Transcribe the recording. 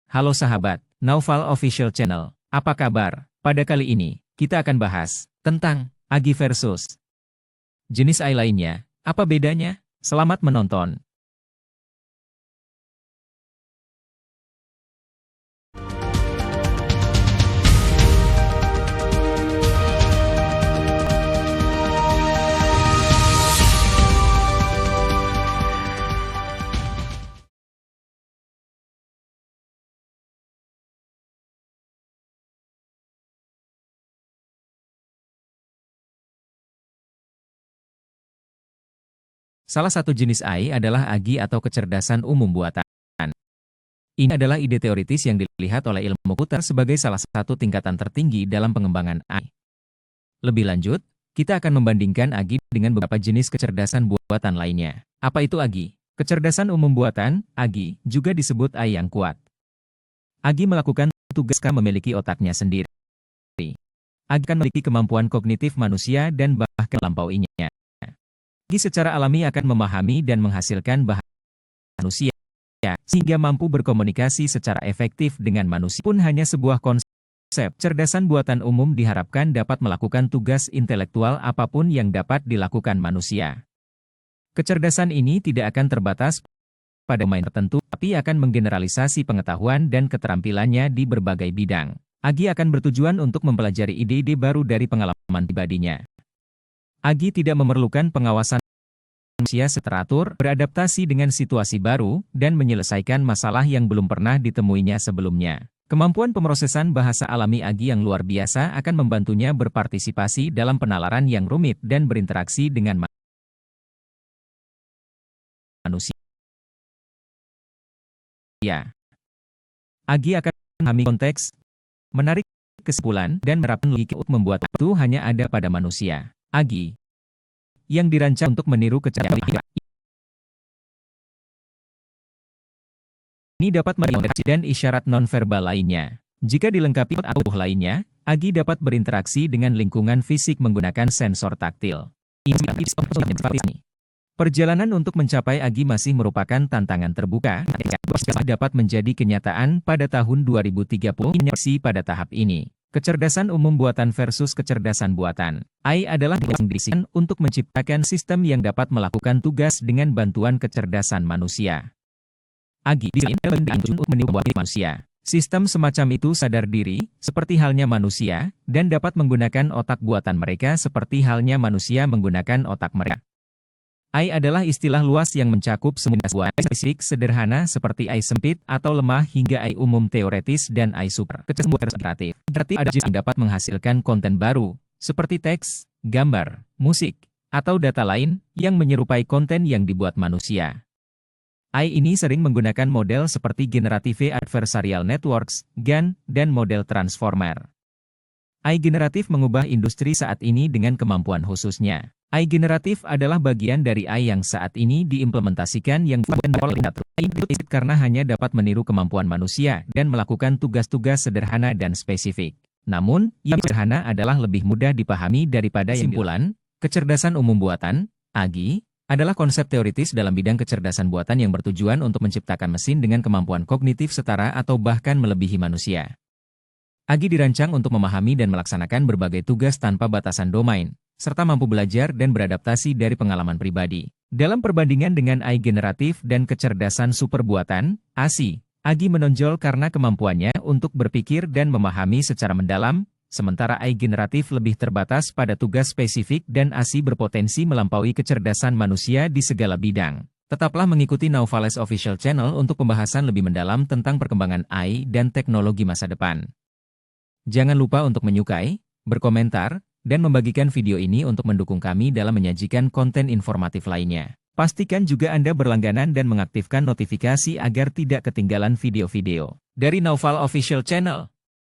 Halo sahabat, Naufal Official Channel. Apa kabar? Pada kali ini, kita akan bahas tentang Agi versus jenis AI lainnya. Apa bedanya? Selamat menonton. Salah satu jenis AI adalah Agi atau kecerdasan umum buatan. Ini adalah ide teoritis yang dilihat oleh ilmu komputer sebagai salah satu tingkatan tertinggi dalam pengembangan AI. Lebih lanjut, kita akan membandingkan Agi dengan beberapa jenis kecerdasan buatan lainnya. Apa itu Agi? Kecerdasan umum buatan, Agi, juga disebut AI yang kuat. Agi melakukan tugas karena memiliki otaknya sendiri. Agi akan memiliki kemampuan kognitif manusia dan bahkan melampauinya. Agi secara alami akan memahami dan menghasilkan bahasa manusia, sehingga mampu berkomunikasi secara efektif dengan manusia. Pun hanya sebuah konsep, cerdasan buatan umum diharapkan dapat melakukan tugas intelektual apapun yang dapat dilakukan manusia. Kecerdasan ini tidak akan terbatas pada domain tertentu, tapi akan menggeneralisasi pengetahuan dan keterampilannya di berbagai bidang. Agi akan bertujuan untuk mempelajari ide-ide baru dari pengalaman pribadinya. Agi tidak memerlukan pengawasan manusia teratur, beradaptasi dengan situasi baru, dan menyelesaikan masalah yang belum pernah ditemuinya sebelumnya. Kemampuan pemrosesan bahasa alami Agi yang luar biasa akan membantunya berpartisipasi dalam penalaran yang rumit dan berinteraksi dengan manusia. Agi akan memahami konteks, menarik kesimpulan, dan menerapkan logika untuk membuat itu hanya ada pada manusia. Agi yang dirancang untuk meniru kecerdasan ini dapat mendeteksi dan isyarat nonverbal lainnya. Jika dilengkapi tubuh lainnya, Agi dapat berinteraksi dengan lingkungan fisik menggunakan sensor taktil. Perjalanan untuk mencapai Agi masih merupakan tantangan terbuka, dapat menjadi kenyataan pada tahun 2030 pada tahap ini. Kecerdasan umum buatan versus kecerdasan buatan. AI adalah desain untuk menciptakan sistem yang dapat melakukan tugas dengan bantuan kecerdasan manusia. Agi diinginkan untuk meniru manusia. Sistem semacam itu sadar diri, seperti halnya manusia, dan dapat menggunakan otak buatan mereka seperti halnya manusia menggunakan otak mereka. AI adalah istilah luas yang mencakup semua spesifik sederhana seperti AI sempit atau lemah hingga AI umum teoretis dan AI super. Kecerdasan kreatif. Ada yang dapat menghasilkan konten baru, seperti teks, gambar, musik, atau data lain yang menyerupai konten yang dibuat manusia. AI ini sering menggunakan model seperti Generative Adversarial Networks, GAN, dan model Transformer. AI generatif mengubah industri saat ini dengan kemampuan khususnya. AI generatif adalah bagian dari AI yang saat ini diimplementasikan yang karena hanya dapat meniru kemampuan manusia dan melakukan tugas-tugas sederhana dan spesifik. Namun, yang sederhana adalah lebih mudah dipahami daripada simpulan. Kecerdasan umum buatan, Agi, adalah konsep teoritis dalam bidang kecerdasan buatan yang bertujuan untuk menciptakan mesin dengan kemampuan kognitif setara atau bahkan melebihi manusia. Agi dirancang untuk memahami dan melaksanakan berbagai tugas tanpa batasan domain, serta mampu belajar dan beradaptasi dari pengalaman pribadi. Dalam perbandingan dengan AI generatif dan kecerdasan super buatan, ASI, Agi menonjol karena kemampuannya untuk berpikir dan memahami secara mendalam, sementara AI generatif lebih terbatas pada tugas spesifik dan ASI berpotensi melampaui kecerdasan manusia di segala bidang. Tetaplah mengikuti Naufales Official Channel untuk pembahasan lebih mendalam tentang perkembangan AI dan teknologi masa depan. Jangan lupa untuk menyukai, berkomentar, dan membagikan video ini untuk mendukung kami dalam menyajikan konten informatif lainnya. Pastikan juga Anda berlangganan dan mengaktifkan notifikasi agar tidak ketinggalan video-video dari Naufal Official Channel.